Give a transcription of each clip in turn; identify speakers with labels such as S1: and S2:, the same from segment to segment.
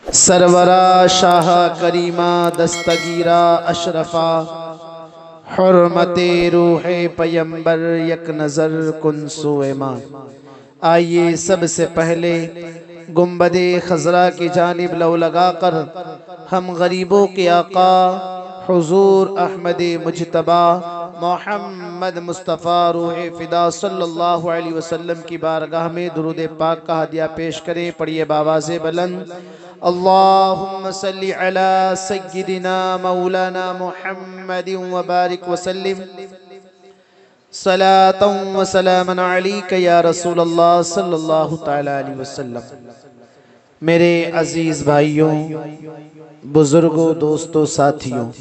S1: سرورا شاہ کریمہ دستگیرہ اشرفا حرمت روح پیمبر یک نظر کن سوئما۔ آئیے سب سے پہلے گنبد خضرا کی جانب لو لگا کر ہم غریبوں کے آقا حضور احمد مجتبی محمد مصطفیٰ روح فدا صلی اللہ علیہ وسلم کی بارگاہ میں درود پاک کا ہدیہ پیش کریں۔ پڑھیے بآواز بلند، اللہم صلی علی سیدنا مولانا محمد وبارک وسلم صلاۃ و سلاما علیک یا رسول اللہ صلی اللہ تعالی علیہ وسلم۔ میرے عزیز بھائیوں، بزرگوں، دوستوں، ساتھیوں،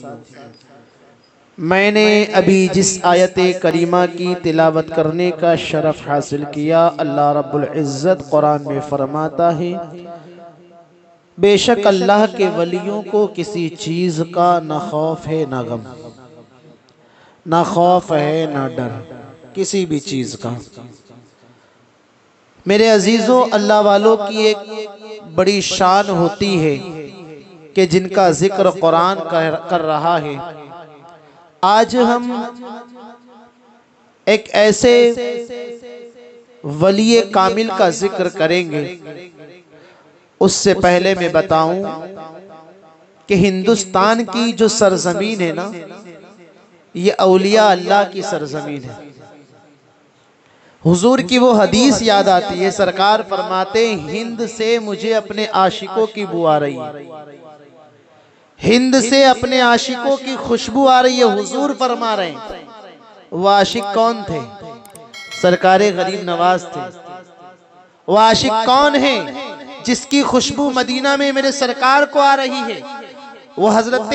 S1: میں نے ابھی جس آیت کریمہ کی تلاوت کرنے کا شرف حاصل کیا، اللہ رب العزت قرآن میں فرماتا ہے، بے شک اللہ کے ولیوں کو کسی چیز کا نہ خوف ہے نہ غم، نہ خوف ہے نہ ڈر، کسی بھی چیز کا۔ میرے عزیزوں، اللہ والوں کی ایک بڑی شان ہوتی ہے کہ جن کا ذکر قرآن کر رہا ہے۔ آج ہم ایک ایسے ولی کامل کا ذکر کریں گے۔ اس سے پہلے میں بتاؤں کہ ہندوستان کی جو سرزمین ہے نا، یہ اولیاء اللہ کی سرزمین ہے۔ حضور کی وہ حدیث یاد آتی ہے، سرکار فرماتے ہیں، ہند سے مجھے اپنے عاشقوں کی بو آ رہی ہے، ہند سے اپنے عاشقوں کی خوشبو آ رہی ہے۔ حضور فرما رہے ہیں، وہ عاشق کون تھے؟ سرکار غریب نواز تھے۔ وہ عاشق کون ہیں جس کی خوشبو مدینہ میں میرے سرکار کو آ رہی ہے؟ وہ حضرت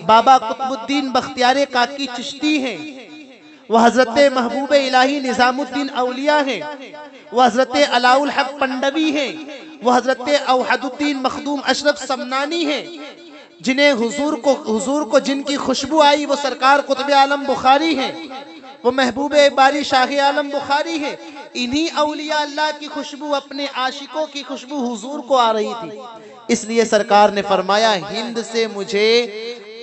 S1: بابا قطب الدین بختیار کاکی چشتی ہیں، وہ حضرت محبوب الہی نظام الدین اولیاء ہیں، وہ حضرت علاء الحق پنڈوی ہیں، وہ حضرت اوحد الدین مخدوم اشرف سمنانی ہیں، جنہیں حضور کو جن کی خوشبو آئی وہ سرکار قطب عالم بخاری ہیں، وہ محبوب باری شاہ عالم بخاری ہیں۔ انہی اولیاء اللہ کی خوشبو، اپنے عاشقوں کی خوشبو حضور کو آ رہی تھی۔ اس لیے سرکار نے فرمایا، ہند سے مجھے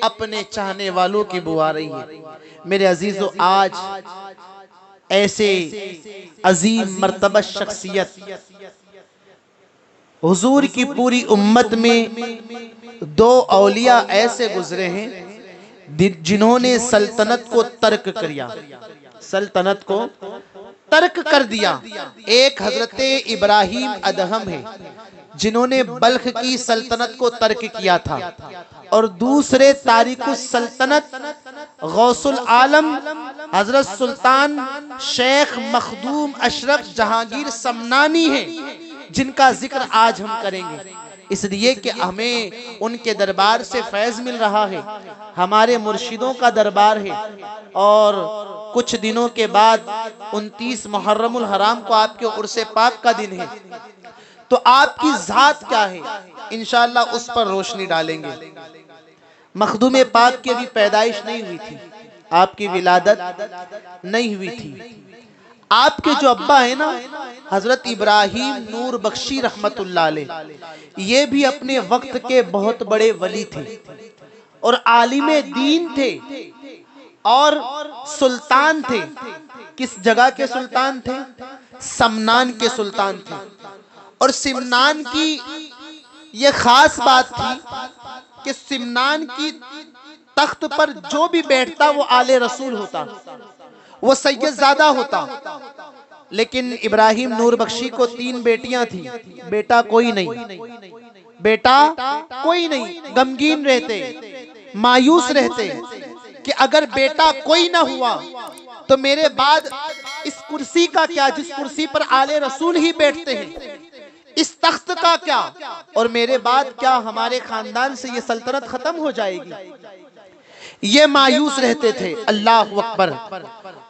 S1: اپنے چاہنے والوں کی بو آ رہی ہے۔ میرے عزیزو، آج ایسے عظیم مرتبہ شخصیت حضور کی پوری امت میں دو اولیاء ایسے گزرے ہیں جنہوں نے سلطنت کو ترک کیا، سلطنت کو ترک کر دیا۔ ایک حضرت ابراہیم ادہم ہے جنہوں نے بلخ کی سلطنت کو ترک کیا تھا، اور دوسرے تارک السلطنت غوث العالم حضرت سلطان شیخ مخدوم اشرف جہانگیر سمنانی ہیں، جن کا ذکر آج ہم کریں گے، اس لیے کہ ہمیں ان کے دربار سے فیض مل رہا ہے، ہمارے مرشدوں کا دربار ہے۔ اور کچھ دنوں کے بعد 29 محرم الحرام کو آپ کے عرس پاک کا دن ہے، تو آپ کی ذات کیا ہے انشاءاللہ اس پر روشنی ڈالیں گے۔ مخدوم پاک کی ابھی پیدائش نہیں ہوئی تھی، آپ کی ولادت نہیں ہوئی تھی۔ آپ کے جو ابا ہیں نا، حضرت ابراہیم نور بخشی رحمت اللہ علیہ، یہ بھی اپنے وقت کے بہت بڑے ولی تھے اور عالم دین تھے اور سلطان تھے۔ کس جگہ کے سلطان تھے؟ سمنان کے سلطان تھے۔ اور سمنان کی یہ خاص بات تھی کہ سمنان کی تخت پر جو بھی بیٹھتا وہ آل رسول ہوتا، وہ سید زادہ ہوتا۔ لیکن ابراہیم نور بخشی کو 3 بیٹیاں تھیں، بیٹا کوئی نہیں، بیٹا کوئی نہیں۔ غمگین رہتے، مایوس رہتے کہ اگر بیٹا کوئی نہ ہوا تو میرے بعد اس کرسی کا کیا، جس کرسی پر آل رسول ہی بیٹھتے ہیں، اس تخت کا کیا، اور میرے بعد کیا ہمارے خاندان سے یہ سلطنت ختم ہو جائے گی؟ یہ مایوس رہتے تھے۔ اللہ اکبر۔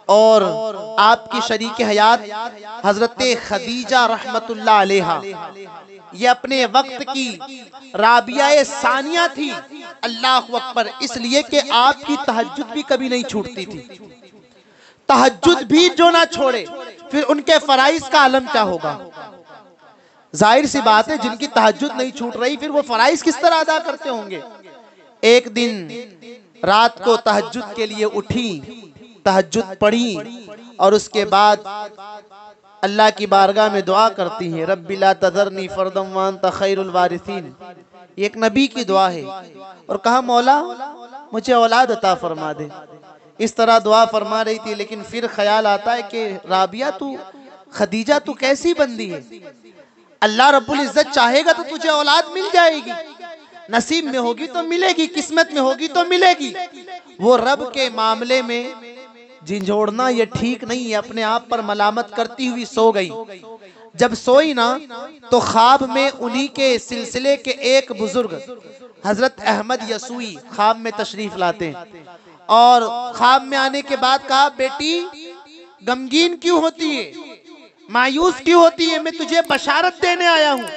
S1: اور آپ کی شریک حیات حضرت خدیجہ رحمت اللہ علیہا، یہ اپنے وقت کی رابعہ ثانیہ تھی۔ اللہ اکبر۔ اس لیے کہ آپ کی تہجد بھی کبھی نہیں چھوٹتی تھی، تہجد بھی جو نہ چھوڑے، پھر ان کے فرائض کا عالم کیا ہوگا۔ ظاہر سی بات ہے جن کی تہجد نہیں چھوٹ رہی پھر وہ فرائض کس طرح ادا کرتے ہوں گے؟ ایک دن رات کو تہجد کے لیے اٹھی، تہجد پڑھی اور اس کے بعد اللہ کی بارگاہ میں دعا کرتی ہیں، رب لا تذرنی فردا وانت خیر الوارثین۔ یہ ایک نبی کی دعا ہے، اور کہا مولا مجھے اولاد عطا فرما دے۔ اس طرح دعا فرما رہی تھی، لیکن پھر خیال آتا ہے کہ رابعہ تو خدیجہ تو کیسی بندی ہے، اللہ رب العزت چاہے گا تو تجھے اولاد مل جائے گی، نصیب میں ہوگی تو ملے گی، قسمت میں ہوگی تو ملے گی۔ وہ رب کے معاملے میں جھنجھوڑنا یہ ٹھیک نہیں ہے، اپنے آپ پر ملامت کرتی ہوئی سو گئی۔ جب سوئی نا تو خواب میں انہی کے سلسلے کے ایک بزرگ حضرت احمد یسوعی خواب میں تشریف لاتے ہیں، اور خواب میں آنے کے بعد کہا بیٹی غمگین کیوں ہوتی ہے، مایوس کیوں ہوتی ہے، میں تجھے بشارت دینے آیا ہوں،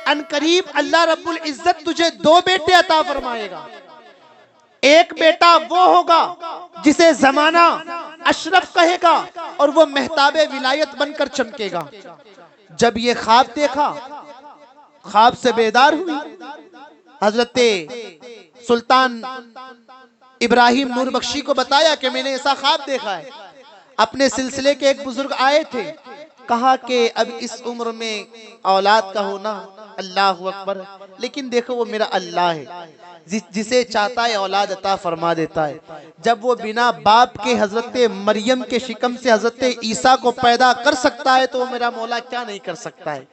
S1: ان قریب اللہ رب العزت تجھے 2 بیٹے عطا فرمائے گا۔ ایک بیٹا وہ ہوگا جسے زمانہ اشرف کہے گا اور وہ مہتاب ولایت بن کر چمکے گا۔ جب یہ خواب دیکھا، خواب سے بیدار ہوئی، حضرت سلطان ابراہیم نور بخشی کو بتایا کہ میں نے ایسا خواب دیکھا ہے۔ اپنے سلسلے کے ایک بزرگ آئے تھے، کہا کہ اب اس عمر میں اولاد کا ہونا اللہ اکبر، لیکن دیکھو وہ میرا اللہ ہے، جسے چاہتا ہے اولاد عطا فرما دیتا ہے۔ جب وہ بنا باپ کے حضرت مریم کے شکم سے حضرت عیسیٰ کو پیدا کر سکتا ہے تو وہ میرا مولا کیا نہیں کر سکتا ہے؟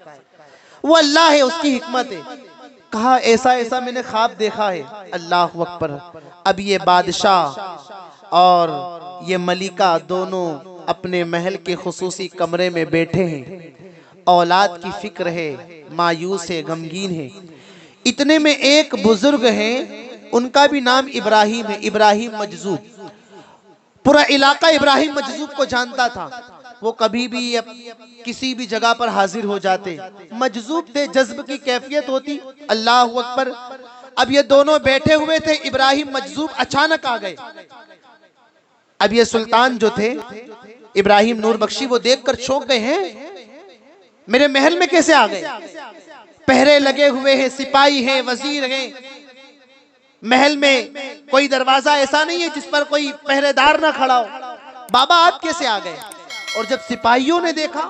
S1: وہ اللہ ہے، اس کی حکمت ہے۔ کہا ایسا ایسا میں نے خواب دیکھا ہے، اللہ اکبر۔ اب یہ بادشاہ اور یہ ملکہ دونوں اپنے محل کے خصوصی کمرے میں بیٹھے ہیں، اولاد کی فکر ہے، مایوس ہے، غمگین ہے۔ اتنے میں ایک بزرگ ہیں، ان کا بھی نام ابراہیم ہے، ابراہیم مجذوب۔ پورا علاقہ ابراہیم مجذوب کو جانتا تھا، وہ کبھی بھی کسی بھی جگہ پر حاضر ہو جاتے، مجذوب تھے، جذب کی کیفیت ہوتی، اللہ اکبر۔ اب یہ دونوں بیٹھے ہوئے تھے، ابراہیم مجذوب اچانک آ گئے۔ اب یہ سلطان جو تھے ابراہیم نور بخشی، وہ دیکھ کر چونک گئے ہیں، میرے محل میں کیسے آ گئے؟ پہرے لگے ہوئے ہیں، سپاہی ہیں، وزیر ہیں، محل میں کوئی دروازہ ایسا نہیں ہے جس پر کوئی پہرے دار نہ کھڑا ہو، بابا آپ کیسے آ گئے؟ اور جب سپاہیوں نے دیکھا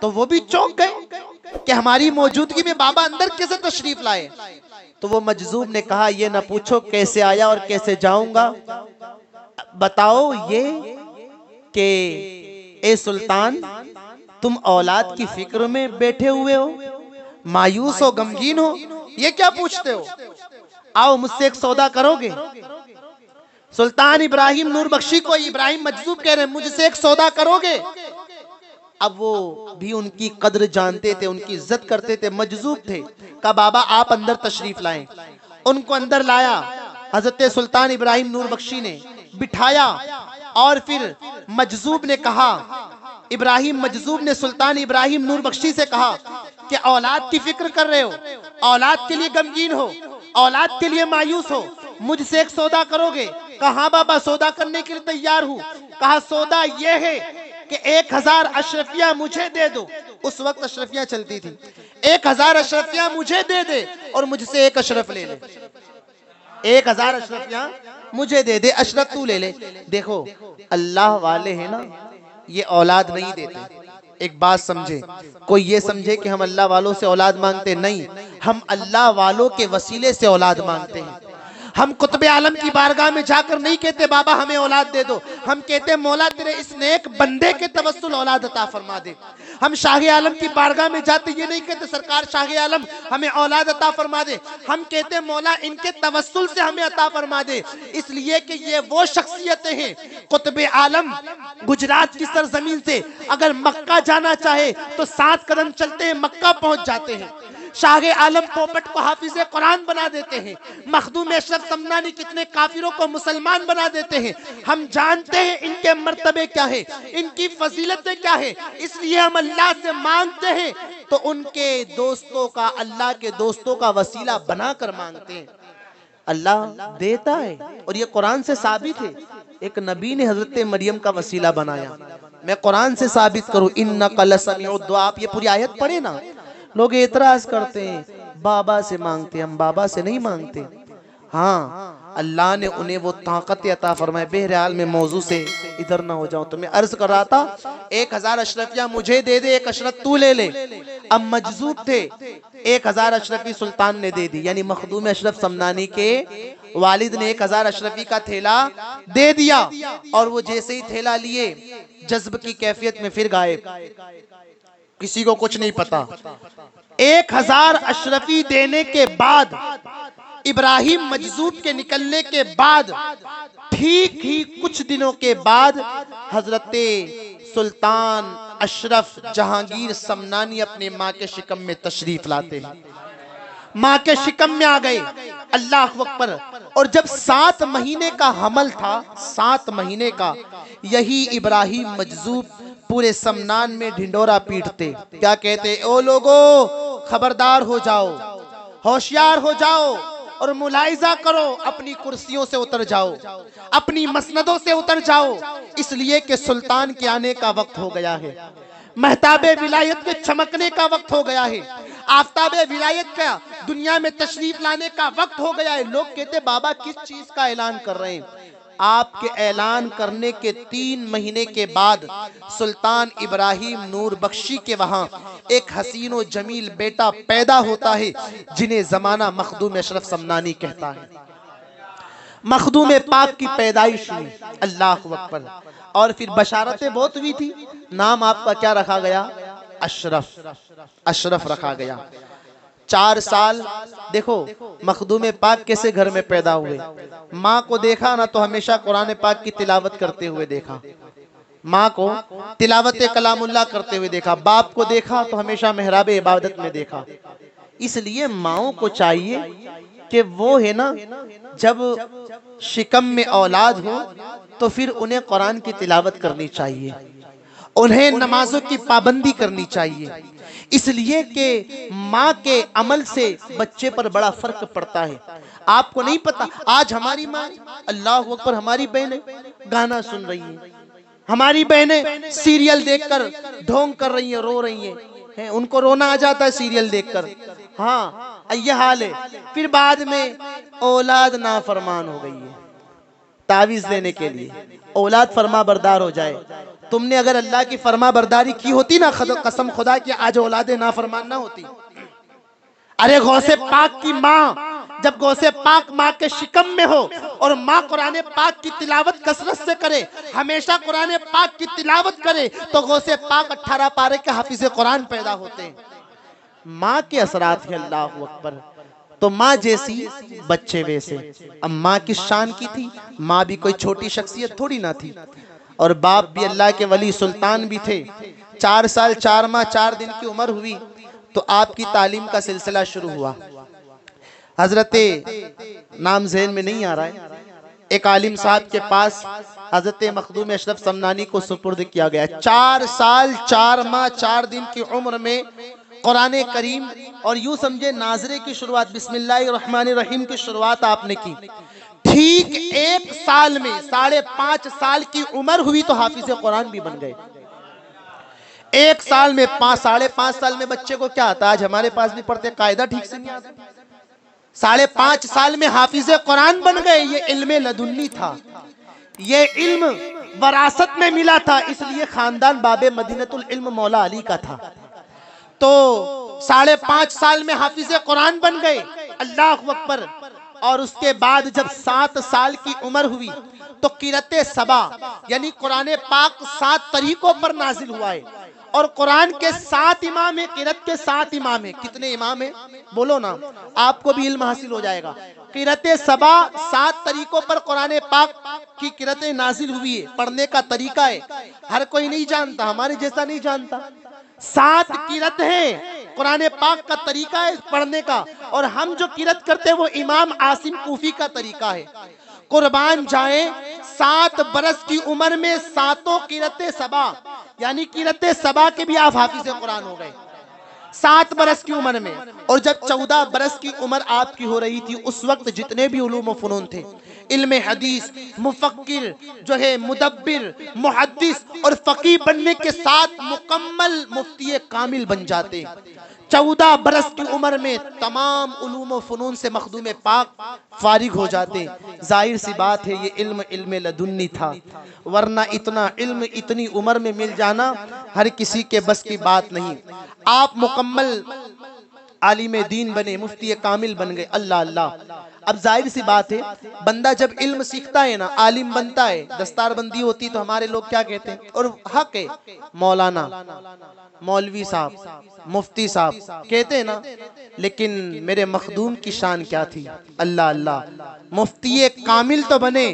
S1: تو وہ بھی چونک گئے کہ ہماری موجودگی میں بابا اندر کیسے تشریف لائے؟ تو وہ مجذوب نے کہا یہ نہ پوچھو کیسے آیا اور کیسے جاؤں گا، بتاؤ یہ کہ اے سلطان تم اولاد کی فکر میں بیٹھے ہوئے ہو، مایوس ہو، غمگین ہو، یہ کیا پوچھتے ہو؟ آؤ مجھ سے ایک سودا کرو گے؟ سلطان ابراہیم نور بخشی کو ابراہیم مجذوب کہہ رہے ہیں، مجھ سے ایک سودا کرو گے؟ اب وہ بھی ان کی قدر جانتے تھے، ان کی عزت کرتے تھے، مجذوب تھے۔ کہا بابا آپ اندر تشریف لائیں۔ ان کو اندر لایا حضرت سلطان ابراہیم نور بخشی نے، بٹھایا، اور پھر مجذوب نے کہا، ابراہیم مجذوب نے سلطان ابراہیم نور بخشی سے کہا کہ اولاد کی فکر کر رہے ہو، اولاد کے لیے غمگین ہو، اولاد کے لیے مایوس ہو، مجھ سے ایک سودا کرو گے؟ کہا ہاں بابا سودا کرنے کے لیے تیار ہوں۔ کہا سودا یہ ہے کہ 1000 اشرفیہ مجھے دے دو، اس وقت اشرفیہ چلتی تھی، 1000 اشرفیہ مجھے دے دے اور مجھ سے 1 اشرف لے لے، 1000 اشرفیہ مجھے دے دے، اشرف تو لے لے۔ دیکھو اللہ والے ہیں نا، یہ اولاد نہیں دیتے۔ ایک بات سمجھے، کوئی یہ سمجھے کہ ہم اللہ والوں سے اولاد مانگتے، نہیں، ہم اللہ والوں کے وسیلے سے اولاد مانگتے ہیں۔ ہم قطب عالم کی بارگاہ میں جا کر نہیں کہتے بابا ہمیں اولاد دے دو، ہم کہتے مولا تیرے اس نیک بندے کے توسل اولاد عطا فرما دے۔ ہم شاہ عالم کی بارگاہ میں جاتے یہ نہیں کہتے سرکار شاہ عالم ہمیں اولاد عطا فرما دے، ہم کہتے مولا ان کے توسل سے ہمیں عطا فرما دے، اس لیے کہ یہ وہ شخصیتیں ہیں۔ قطب عالم گجرات کی سرزمین سے اگر مکہ جانا چاہے تو 7 قدم چلتے ہیں مکہ پہنچ جاتے ہیں۔ شاہ عالم پوپٹ کو حافظ قرآن بنا دیتے ہیں، مخدوم اشرف سمنانی کتنے کافروں کو مسلمان بنا دیتے ہیں۔ ہم جانتے ہیں ان کے مرتبے کیا ہے، ان کی فضیلتیں کیا ہے، اس لیے ہم اللہ سے مانگتے ہیں تو ان کے دوستوں کا، اللہ کے دوستوں کا وسیلہ بنا کر مانگتے ہیں۔ اللہ دیتا ہے اور یہ قرآن سے ثابت ہے۔ ایک نبی نے حضرت مریم کا وسیلہ بنایا، میں قرآن سے ثابت کروں، اِنَّكَ لَسَمِعُ الدُّعَاء، آپ یہ پوری آیت پڑھیں نا، لوگ اعتراض کرتے ہیں بابا سے مانگتے، ہم بابا سے نہیں مانگتے۔ ہاں اللہ نے انہیں وہ طاقت عطا فرمائے۔ بہرحال میں موضوع سے ادھر نہ ہو جاؤں تو میں عرض کر رہا تھا 1000 اشرفیاں مجھے دے دے، 1 اشرف تو لے لے۔ اب مجذوب تھے، 1000 اشرفی سلطان نے دے دی، یعنی مخدوم اشرف سمنانی کے والد نے 1000 اشرفی کا تھیلا دے دیا، اور وہ جیسے ہی تھیلا لیے جذب کی کیفیت میں پھر غائب، کسی کو کچھ نہیں پتا۔ 1000 اشرفی دینے کے بعد، ابراہیم مجذوب کے نکلنے کے بعد، ٹھیک ہی کچھ دنوں کے بعد حضرت سلطان اشرف جہانگیر سمنانی اپنے ماں کے شکم میں تشریف لاتے ہیں، ماں کے شکم میں آ گئے، اللہ اکبر۔ اور جب 7 مہینے کا حمل تھا، 7 مہینے کا، یہی ابراہیم مجذوب پورے سمنان میں ڈھنڈورا پیٹتے، کیا کہتے؟ او لوگو خبردار ہو جاؤ، ہوشیار ہو جاؤ اور ملاحظہ کرو، اپنی کرسیوں سے اتر جاؤ، اپنی مسندوں سے اتر جاؤ، اس لیے کہ سلطان کے آنے کا وقت ہو گیا ہے، مہتاب ولایت کے چمکنے کا وقت ہو گیا ہے، آفتاب ولایت کا دنیا میں تشریف لانے کا وقت ہو گیا ہے۔ لوگ کہتے بابا کس چیز کا اعلان کر رہے ہیں؟ آپ کے اعلان کرنے کے 3 مہینے کے بعد سلطان ابراہیم نور بخشی کے وہاں ایک حسین و جمیل بیٹا پیدا ہوتا ہے، جنہیں زمانہ مخدوم اشرف سمنانی کہتا ہے۔ مخدوم پاک کی پیدائش ہوئی، اللہ اکبر، اور پھر بشارتیں بہت ہوئی تھی۔ نام آپ کا کیا رکھا گیا؟ اشرف، اشرف رکھا گیا۔ 4 سال دیکھو مخدوم پاک کیسے گھر میں پیدا ہوئے۔ ماں کو دیکھا نا تو ہمیشہ قرآن پاک کی تلاوت کرتے ہوئے دیکھا، ماں کو تلاوت کلام اللہ کرتے ہوئے دیکھا، باپ کو دیکھا تو ہمیشہ محراب عبادت میں دیکھا۔ اس لیے ماؤں کو چاہیے کہ وہ ہے نا، جب شکم میں اولاد ہو تو پھر انہیں قرآن کی تلاوت کرنی چاہیے، انہیں نمازوں کی پابندی کرنی چاہیے، اس لیے کہ ماں کے عمل سے بچے پر بڑا فرق پڑتا ہے۔ آپ کو نہیں پتا آج ہماری ماں، اللہ اکبر، ہماری بہنیں گانا سن رہی ہیں، ہماری بہنیں سیریل دیکھ کر ڈھونگ کر رہی ہیں، رو رہی ہیں، ان کو رونا آ جاتا ہے سیریل دیکھ کر۔ ہاں یہ حال ہے۔ پھر بعد میں اولاد نافرمان ہو گئی ہے، تعویذ دینے کے لیے اولاد فرما بردار ہو جائے۔ تم نے اگر اللہ کی فرما برداری کی ہوتی نا، قسم خدا کی آج اولاد نافرمان نہ ہوتی۔ ارے غوث پاک کی ماں، جب غوث پاک ماں کے شکم میں ہو اور ماں قرآن پاک کی تلاوت کثرت سے کرے، ہمیشہ قرآن پاک کی تلاوت کرے، تو غوث پاک 18 پارے کے حافظ قرآن پیدا ہوتے ہیں۔ ماں کے اثرات ہیں، اللہ اکبر۔ تو ماں جیسی بچے ویسے۔ اب ماں کس شان کی تھی؟ ماں بھی کوئی چھوٹی شخصیت تھوڑی نہ تھی، اور باپ بھی اللہ کے ولی سلطان بھی تھے۔ 4 سال 4 ماہ 4 دن کی عمر ہوئی تو آپ کی تعلیم کا سلسلہ شروع ہوا۔ حضرت نام ذہن میں نہیں آ رہا ہے، ایک عالم صاحب کے پاس حضرت مخدوم اشرف سمنانی کو سپرد کیا گیا۔ 4 سال 4 ماہ 4 دن کی عمر میں قرآن کریم اور یوں سمجھے ناظرے کی شروعات، بسم اللہ الرحمن الرحیم کی شروعات آپ نے کی۔ ٹھیک 1 سال میں 5.5 سال کی عمر ہوئی تو حافظ قرآن بھی بن گئے۔ 1 سال میں 5.5 سال میں بچے کو کیا آتا؟ آج ہمارے پاس بھی پڑھتے، قاعدہ ٹھیک سے نہیں آتا۔ 5.5 سال میں حافظ قرآن بن گئے۔ یہ علم لدنی تھا، یہ علم وراثت میں ملا تھا، اس لیے خاندان باب مدینۃ العلم مولا علی کا تھا۔ تو 5.5 سال میں حافظ قرآن بن گئے، اللہ اکبر۔ اور اس کے بعد جب 7 سال کی عمر ہوئی تو قرأت سبا، یعنی قرآن پاک 7 طریقوں پر نازل ہوا ہے، اور قرآن کے 7 امام ہیں، قرأت کے 7 امام ہیں۔ کتنے امام ہیں بولو نا، آپ کو بھی علم حاصل ہو جائے گا۔ قرأت سبا 7 طریقوں پر قرآن پاک کی قرأت نازل ہوئی ہے، پڑھنے کا طریقہ ہے، ہر کوئی نہیں جانتا، ہمارے جیسا نہیں جانتا۔ 7 قرأت ہیں، قرآن پاک کا طریقہ ہے پڑھنے کا، اور ہم جو قرأت کرتے ہیں وہ امام عاصم کوفی کا طریقہ ہے۔ قربان جائیں 7 برس کی عمر میں 7 قرأت سبا، یعنی قرأت سبا کے بھی آپ حافظ قرآن ہو گئے 7 برس کی عمر میں۔ اور جب 14 برس کی عمر آپ کی ہو رہی تھی، اس وقت جتنے بھی علوم و فنون تھے، علم حدیث، مفکر جو ہے، مدبر، محدث اور فقیہ بننے کے ساتھ مکمل مفتی کامل بن جاتے۔ 14 برس کی عمر میں تمام علوم و فنون سے مخدوم پاک فارغ ہو جاتے. ظاہر سی بات ہے یہ علم لدنی تھا، ورنہ اتنا علم اتنی عمر میں مل جانا ہر کسی کے بس کی بات نہیں. آپ مکمل عالم دین بنے، مفتی کامل بن گئے. اللہ اللہ. اب ظاہر سی بات ہے بندہ جب علم سیکھتا ہے نا، عالم بنتا ہے، دستار بندی ہوتی تو ہمارے لوگ کیا کہتے ہیں، اور حق ہے، مولانا، مولوی صاحب، مفتی صاحب کہتے ہیں نا. لیکن میرے مخدوم کی شان کیا تھی. اللہ اللہ. مفتی کامل تو بنے،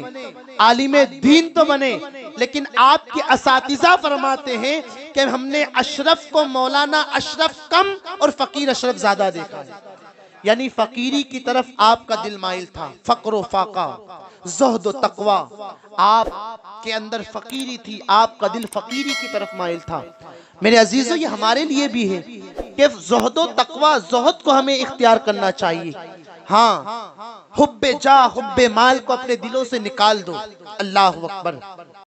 S1: عالم دین تو بنے، لیکن آپ کے اساتذہ فرماتے ہیں کہ ہم نے اشرف کو مولانا اشرف کم اور فقیر اشرف زیادہ دیکھا ہے. یعنی فقیری کی طرف آپ کا دل مائل تھا، فقر و فاقہ، زہد و تقوی. آپ کے اندر فقیری تھی، آپ کا دل فقیری کی طرف مائل تھا. میرے عزیزو یہ ہمارے لیے بھی ہے کہ زہد و تقوی، زہد کو ہمیں اختیار کرنا چاہیے. ہاں، حب جاہ، حب مال کو اپنے دلوں سے نکال دو. اللہ اکبر.